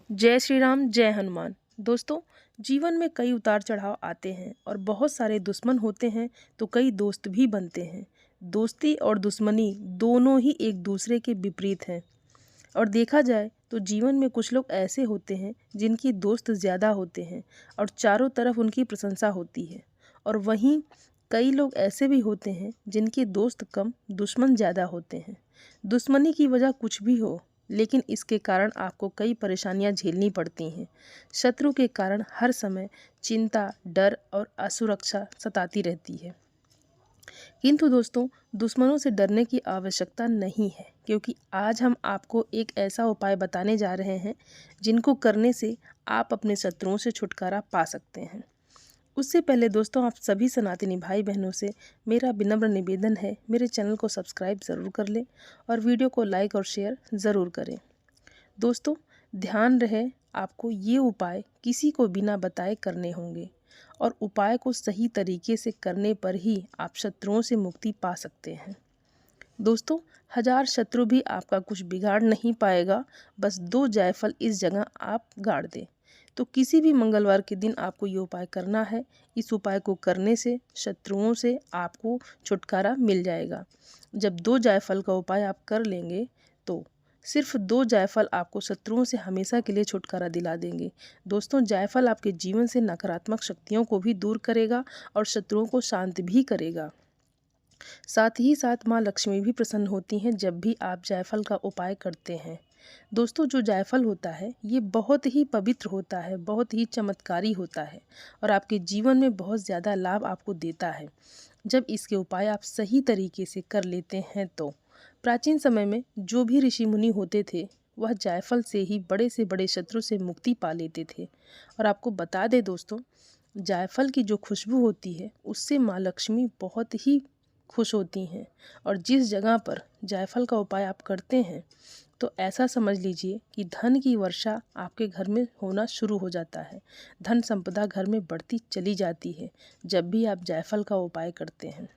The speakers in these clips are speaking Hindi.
जय श्री राम, जय हनुमान। दोस्तों, जीवन में कई उतार चढ़ाव आते हैं और बहुत सारे दुश्मन होते हैं तो कई दोस्त भी बनते हैं। दोस्ती और दुश्मनी दोनों ही एक दूसरे के विपरीत हैं। और देखा जाए तो जीवन में कुछ लोग ऐसे होते हैं जिनकी दोस्त ज़्यादा होते हैं और चारों तरफ उनकी प्रशंसा होती है, और वहीं कई लोग ऐसे भी होते हैं जिनके दोस्त कम, दुश्मन ज़्यादा होते हैं। दुश्मनी की वजह कुछ भी हो, लेकिन इसके कारण आपको कई परेशानियां झेलनी पड़ती हैं। शत्रु के कारण हर समय चिंता, डर और असुरक्षा सताती रहती है। किंतु दोस्तों, दुश्मनों से डरने की आवश्यकता नहीं है, क्योंकि आज हम आपको एक ऐसा उपाय बताने जा रहे हैं जिनको करने से आप अपने शत्रुओं से छुटकारा पा सकते हैं। उससे पहले दोस्तों, आप सभी सनातनी भाई बहनों से मेरा विनम्र निवेदन है, मेरे चैनल को सब्सक्राइब ज़रूर कर लें और वीडियो को लाइक और शेयर ज़रूर करें। दोस्तों, ध्यान रहे, आपको ये उपाय किसी को बिना बताए करने होंगे और उपाय को सही तरीके से करने पर ही आप शत्रुओं से मुक्ति पा सकते हैं। दोस्तों, 1000 शत्रु भी आपका कुछ बिगाड़ नहीं पाएगा, बस 2 जायफल इस जगह आप गाड़ दें। तो किसी भी मंगलवार के दिन आपको ये उपाय करना है। इस उपाय को करने से शत्रुओं से आपको छुटकारा मिल जाएगा। जब 2 जायफल का उपाय आप कर लेंगे तो सिर्फ 2 जायफल आपको शत्रुओं से हमेशा के लिए छुटकारा दिला देंगे। दोस्तों, जायफल आपके जीवन से नकारात्मक शक्तियों को भी दूर करेगा और शत्रुओं को शांत भी करेगा। साथ ही साथ माँ लक्ष्मी भी प्रसन्न होती हैं जब भी आप जायफल का उपाय करते हैं। दोस्तों, जो जायफल होता है ये बहुत ही पवित्र होता है, बहुत ही चमत्कारी होता है और आपके जीवन में बहुत ज़्यादा लाभ आपको देता है जब इसके उपाय आप सही तरीके से कर लेते हैं। तो प्राचीन समय में जो भी ऋषि मुनि होते थे, वह जायफल से ही बड़े से बड़े शत्रु से मुक्ति पा लेते थे। और आपको बता दें दोस्तों, जायफल की जो खुशबू होती है उससे माँ लक्ष्मी बहुत ही खुश होती हैं। और जिस जगह पर जायफल का उपाय आप करते हैं तो ऐसा समझ लीजिए कि धन की वर्षा आपके घर में होना शुरू हो जाता है। धन संपदा घर में बढ़ती चली जाती है जब भी आप जायफल का उपाय करते हैं,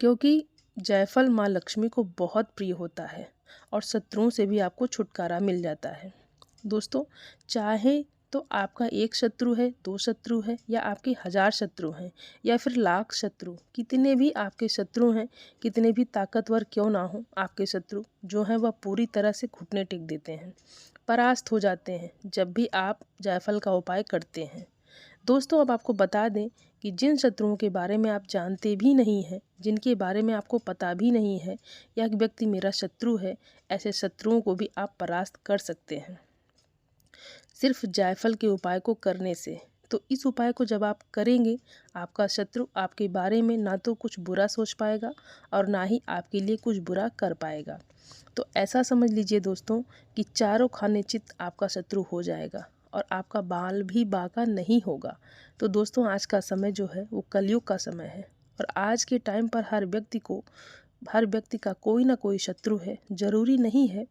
क्योंकि जायफल माँ लक्ष्मी को बहुत प्रिय होता है और शत्रुओं से भी आपको छुटकारा मिल जाता है। दोस्तों, चाहे तो आपका 1 शत्रु है, 2 शत्रु है या आपके 1000 शत्रु हैं या फिर लाख शत्रु, कितने भी आपके शत्रु हैं, कितने भी ताकतवर क्यों ना हो, आपके शत्रु जो हैं वह पूरी तरह से घुटने टेक देते हैं, परास्त हो जाते हैं जब भी आप जायफल का उपाय करते हैं। दोस्तों, अब आपको बता दें कि जिन शत्रुओं के बारे में आप जानते भी नहीं हैं, जिनके बारे में आपको पता भी नहीं है या कि व्यक्ति मेरा शत्रु है, ऐसे शत्रुओं को भी आप परास्त कर सकते हैं सिर्फ जायफल के उपाय को करने से। तो इस उपाय को जब आप करेंगे, आपका शत्रु आपके बारे में ना तो कुछ बुरा सोच पाएगा और ना ही आपके लिए कुछ बुरा कर पाएगा। तो ऐसा समझ लीजिए दोस्तों कि चारों खाने चित आपका शत्रु हो जाएगा और आपका बाल भी बांका नहीं होगा। तो दोस्तों, आज का समय जो है वो कलयुग का समय है और आज के टाइम पर हर व्यक्ति का कोई ना कोई शत्रु है। ज़रूरी नहीं है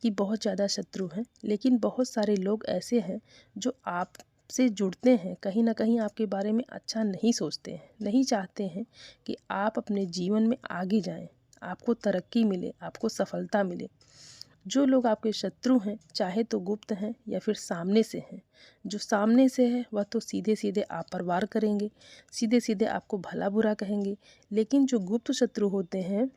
कि बहुत ज़्यादा शत्रु हैं, लेकिन बहुत सारे लोग ऐसे हैं जो आपसे जुड़ते हैं, कहीं ना कहीं आपके बारे में अच्छा नहीं सोचते हैं, नहीं चाहते हैं कि आप अपने जीवन में आगे जाएं, आपको तरक्की मिले, आपको सफलता मिले। जो लोग आपके शत्रु हैं, चाहे तो गुप्त हैं या फिर सामने से हैं, जो सामने से है वह तो सीधे सीधे आप पर वार करेंगे, सीधे सीधे आपको भला बुरा कहेंगे। लेकिन जो गुप्त शत्रु होते हैं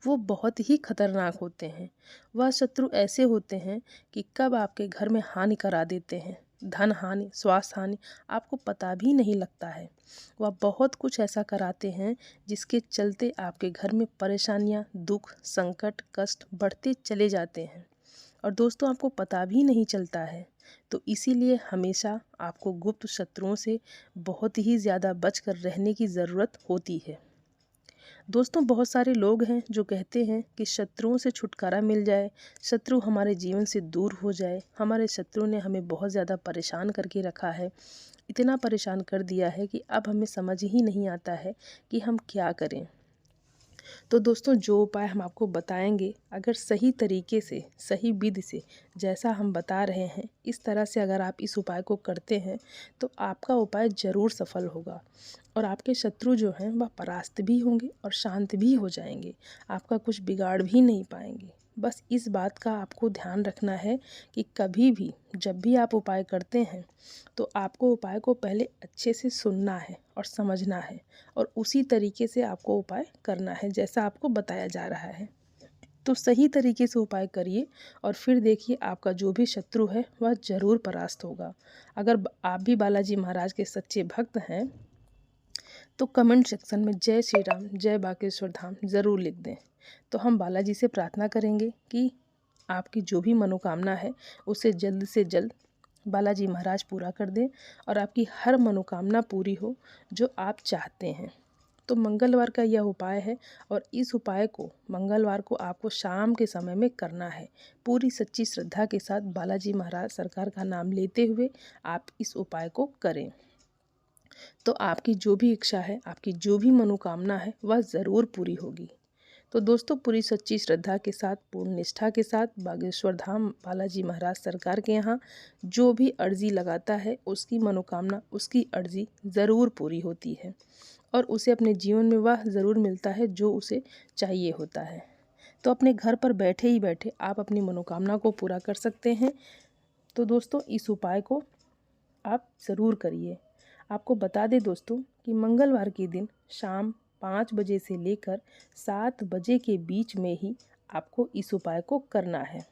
वो बहुत ही खतरनाक होते हैं। वह शत्रु ऐसे होते हैं कि कब आपके घर में हानि करा देते हैं, धन हानि, स्वास्थ्य हानि, आपको पता भी नहीं लगता है। वह बहुत कुछ ऐसा कराते हैं जिसके चलते आपके घर में परेशानियां, दुख, संकट, कष्ट बढ़ते चले जाते हैं और दोस्तों आपको पता भी नहीं चलता है। तो इसीलिए हमेशा आपको गुप्त शत्रुओं से बहुत ही ज़्यादा बचकर रहने की ज़रूरत होती है। दोस्तों, बहुत सारे लोग हैं जो कहते हैं कि शत्रुओं से छुटकारा मिल जाए, शत्रु हमारे जीवन से दूर हो जाए, हमारे शत्रु ने हमें बहुत ज़्यादा परेशान करके रखा है, इतना परेशान कर दिया है कि अब हमें समझ ही नहीं आता है कि हम क्या करें। तो दोस्तों, जो उपाय हम आपको बताएंगे, अगर सही तरीके से, सही विधि से, जैसा हम बता रहे हैं, इस तरह से अगर आप इस उपाय को करते हैं तो आपका उपाय ज़रूर सफल होगा और आपके शत्रु जो हैं वह परास्त भी होंगे और शांत भी हो जाएंगे, आपका कुछ बिगाड़ भी नहीं पाएंगे। बस इस बात का आपको ध्यान रखना है कि कभी भी जब भी आप उपाय करते हैं तो आपको उपाय को पहले अच्छे से सुनना है और समझना है और उसी तरीके से आपको उपाय करना है जैसा आपको बताया जा रहा है। तो सही तरीके से उपाय करिए और फिर देखिए आपका जो भी शत्रु है वह ज़रूर परास्त होगा। अगर आप भी बालाजी महाराज के सच्चे भक्त हैं तो कमेंट सेक्शन में जय श्री राम जय बागेश्वर धाम ज़रूर लिख दें। तो हम बालाजी से प्रार्थना करेंगे कि आपकी जो भी मनोकामना है उसे जल्द से जल्द बालाजी महाराज पूरा कर दें और आपकी हर मनोकामना पूरी हो जो आप चाहते हैं। तो मंगलवार का यह उपाय है और इस उपाय को मंगलवार को आपको शाम के समय में करना है। पूरी सच्ची श्रद्धा के साथ बालाजी महाराज सरकार का नाम लेते हुए आप इस उपाय को करें। तो आपकी जो भी इच्छा है, आपकी जो भी मनोकामना है वह ज़रूर पूरी होगी। तो दोस्तों पूरी सच्ची श्रद्धा के साथ, पूर्ण निष्ठा के साथ बागेश्वर धाम बालाजी महाराज सरकार के यहाँ जो भी अर्जी लगाता है उसकी मनोकामना, उसकी अर्जी ज़रूर पूरी होती है और उसे अपने जीवन में वह ज़रूर मिलता है जो उसे चाहिए होता है। तो अपने घर पर बैठे ही बैठे आप अपनी मनोकामना को पूरा कर सकते हैं। तो दोस्तों इस उपाय को आप ज़रूर करिए। आपको बता दें दोस्तों कि मंगलवार के दिन शाम 5 बजे से लेकर 7 बजे के बीच में ही आपको इस उपाय को करना है।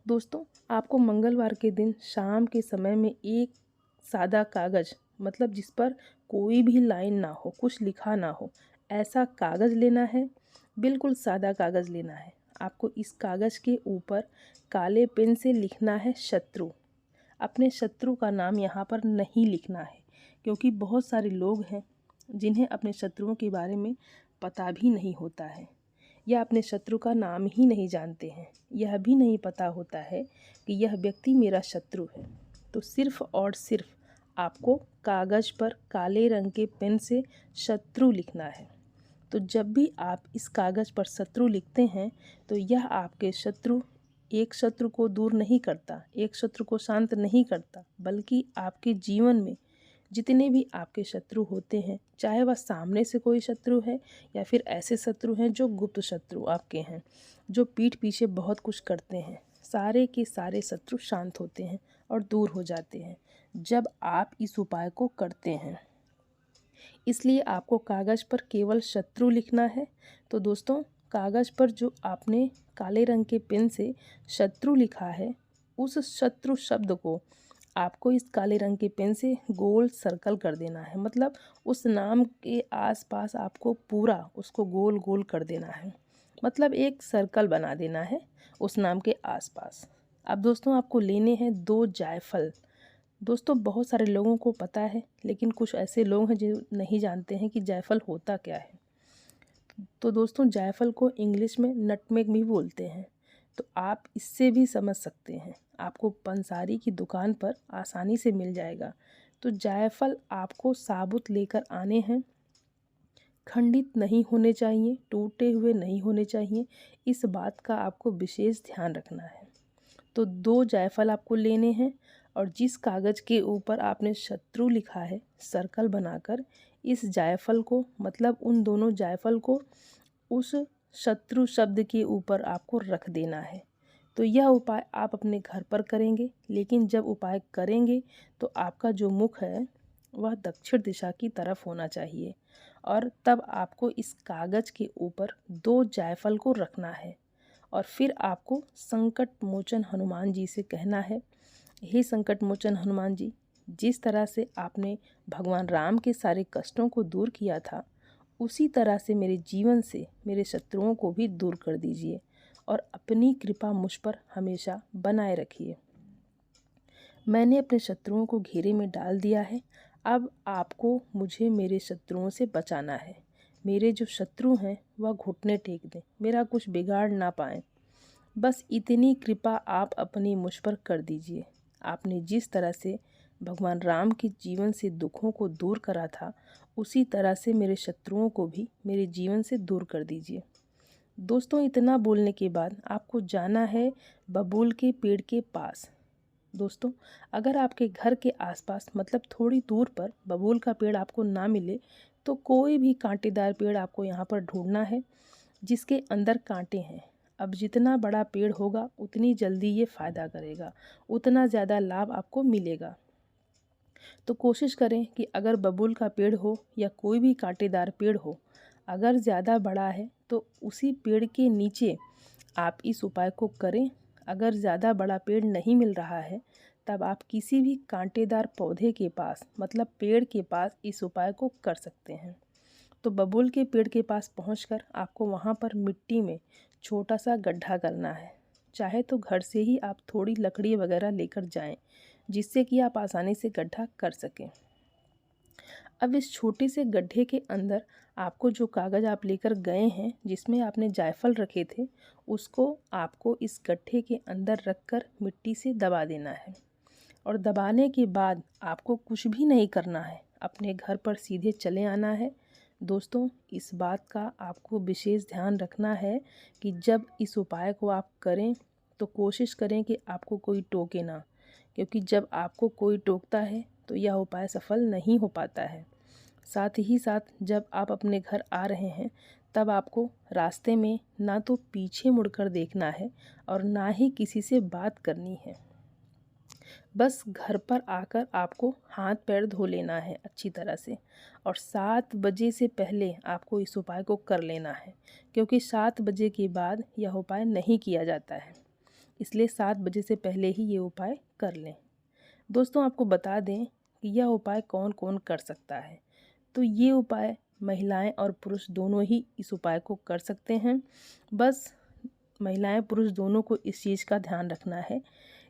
दोस्तों आपको मंगलवार के दिन शाम के समय में एक सादा कागज़, मतलब जिस पर कोई भी लाइन ना हो, कुछ लिखा ना हो, ऐसा कागज़ लेना है। बिल्कुल सादा कागज़ लेना है। आपको इस कागज़ के ऊपर काले पेन से लिखना है शत्रु। अपने शत्रु का नाम यहाँ पर नहीं लिखना है क्योंकि बहुत सारे लोग हैं जिन्हें अपने शत्रुओं के बारे में पता भी नहीं होता है या अपने शत्रु का नाम ही नहीं जानते हैं। यह भी नहीं पता होता है कि यह व्यक्ति मेरा शत्रु है। तो सिर्फ़ और सिर्फ आपको कागज़ पर काले रंग के पेन से शत्रु लिखना है। तो जब भी आप इस कागज़ पर शत्रु लिखते हैं तो यह आपके शत्रु एक शत्रु को दूर नहीं करता, एक शत्रु को शांत नहीं करता, बल्कि आपके जीवन में जितने भी आपके शत्रु होते हैं, चाहे वह सामने से कोई शत्रु है या फिर ऐसे शत्रु हैं जो गुप्त शत्रु आपके हैं, जो पीठ पीछे बहुत कुछ करते हैं, सारे के सारे शत्रु शांत होते हैं और दूर हो जाते हैं जब आप इस उपाय को करते हैं। इसलिए आपको कागज़ पर केवल शत्रु लिखना है। तो दोस्तों कागज़ पर जो आपने काले रंग के पेन से शत्रु लिखा है, उस शत्रु शब्द को आपको इस काले रंग के पेन से गोल सर्कल कर देना है। मतलब उस नाम के आसपास आपको पूरा उसको गोल गोल कर देना है, मतलब एक सर्कल बना देना है उस नाम के आसपास। अब दोस्तों आपको लेने हैं 2 जायफल। दोस्तों बहुत सारे लोगों को पता है लेकिन कुछ ऐसे लोग हैं जो नहीं जानते हैं कि जायफल होता क्या है। तो दोस्तों जायफल को इंग्लिश में नटमेग भी बोलते हैं। तो आप इससे भी समझ सकते हैं, आपको पंसारी की दुकान पर आसानी से मिल जाएगा। तो जायफल आपको साबुत लेकर आने हैं, खंडित नहीं होने चाहिए, टूटे हुए नहीं होने चाहिए। इस बात का आपको विशेष ध्यान रखना है। तो 2 जायफल आपको लेने हैं और जिस कागज़ के ऊपर आपने शत्रु लिखा है, सर्कल बनाकर इस जायफल को, मतलब उन दोनों जायफल को उस शत्रु शब्द के ऊपर आपको रख देना है। तो यह उपाय आप अपने घर पर करेंगे, लेकिन जब उपाय करेंगे तो आपका जो मुख है वह दक्षिण दिशा की तरफ होना चाहिए और तब आपको इस कागज़ के ऊपर 2 जायफल को रखना है और फिर आपको संकट मोचन हनुमान जी से कहना है, हे संकट मोचन हनुमान जी, जिस तरह से आपने भगवान राम के सारे कष्टों को दूर किया था, उसी तरह से मेरे जीवन से मेरे शत्रुओं को भी दूर कर दीजिए और अपनी कृपा मुझ पर हमेशा बनाए रखिए। मैंने अपने शत्रुओं को घेरे में डाल दिया है। अब आपको मुझे मेरे शत्रुओं से बचाना है। मेरे जो शत्रु हैं वह घुटने टेक दें, मेरा कुछ बिगाड़ ना पाएँ। बस इतनी कृपा आप अपनी मुझ पर कर दीजिए। आपने जिस तरह से भगवान राम के जीवन से दुखों को दूर करा था, उसी तरह से मेरे शत्रुओं को भी मेरे जीवन से दूर कर दीजिए। दोस्तों इतना बोलने के बाद आपको जाना है बबूल के पेड़ के पास। दोस्तों अगर आपके घर के आसपास, मतलब थोड़ी दूर पर बबूल का पेड़ आपको ना मिले तो कोई भी कांटेदार पेड़ आपको यहाँ पर ढूंढना है जिसके अंदर कांटे हैं। अब जितना बड़ा पेड़ होगा उतनी जल्दी ये फ़ायदा करेगा, उतना ज़्यादा लाभ आपको मिलेगा। तो कोशिश करें कि अगर बबूल का पेड़ हो या कोई भी कांटेदार पेड़ हो, अगर ज़्यादा बड़ा है तो उसी पेड़ के नीचे आप इस उपाय को करें। अगर ज़्यादा बड़ा पेड़ नहीं मिल रहा है तब आप किसी भी कांटेदार पौधे के पास मतलब पेड़ के पास इस उपाय को कर सकते हैं। तो बबूल के पेड़ के पास पहुंचकर आपको वहां पर मिट्टी में छोटा सा गड्ढा करना है। चाहे तो घर से ही आप थोड़ी लकड़ी वगैरह लेकर जाएं, जिससे कि आप आसानी से गड्ढा कर सकें। अब इस छोटे से गड्ढे के अंदर आपको जो कागज़ आप लेकर गए हैं, जिसमें आपने जायफल रखे थे, उसको आपको इस गड्ढे के अंदर रखकर मिट्टी से दबा देना है। और दबाने के बाद आपको कुछ भी नहीं करना है, अपने घर पर सीधे चले आना है। दोस्तों, इस बात का आपको विशेष ध्यान रखना है कि जब इस उपाय को आप करें तो कोशिश करें कि आपको कोई टोके ना, क्योंकि जब आपको कोई टोकता है तो यह उपाय सफल नहीं हो पाता है। साथ ही साथ जब आप अपने घर आ रहे हैं तब आपको रास्ते में ना तो पीछे मुड़कर देखना है और ना ही किसी से बात करनी है। बस घर पर आकर आपको हाथ पैर धो लेना है अच्छी तरह से, और 7 बजे से पहले आपको इस उपाय को कर लेना है, क्योंकि 7 बजे के बाद यह उपाय नहीं किया जाता है। इसलिए 7 बजे से पहले ही ये उपाय कर लें। दोस्तों, आपको बता दें कि यह उपाय कौन कौन कर सकता है। तो ये उपाय महिलाएं और पुरुष दोनों ही इस उपाय को कर सकते हैं। बस महिलाएं पुरुष दोनों को इस चीज़ का ध्यान रखना है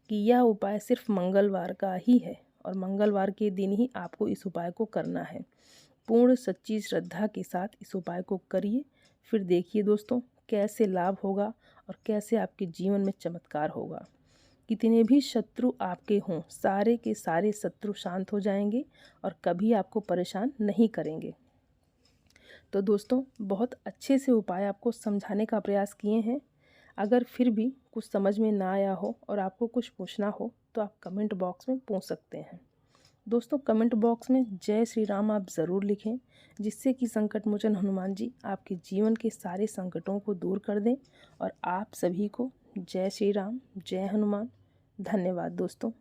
कि यह उपाय सिर्फ मंगलवार का ही है और मंगलवार के दिन ही आपको इस उपाय को करना है। पूर्ण सच्ची श्रद्धा के साथ इस उपाय को करिए, फिर देखिए दोस्तों कैसे लाभ होगा और कैसे आपके जीवन में चमत्कार होगा। कितने भी शत्रु आपके हों, सारे के सारे शत्रु शांत हो जाएंगे और कभी आपको परेशान नहीं करेंगे। तो दोस्तों, बहुत अच्छे से उपाय आपको समझाने का प्रयास किए हैं। अगर फिर भी कुछ समझ में ना आया हो और आपको कुछ पूछना हो तो आप कमेंट बॉक्स में पूछ सकते हैं। दोस्तों, कमेंट बॉक्स में जय श्री राम आप ज़रूर लिखें, जिससे कि संकट मोचन हनुमान जी आपके जीवन के सारे संकटों को दूर कर दें। और आप सभी को जय श्री राम, जय हनुमान। धन्यवाद दोस्तों।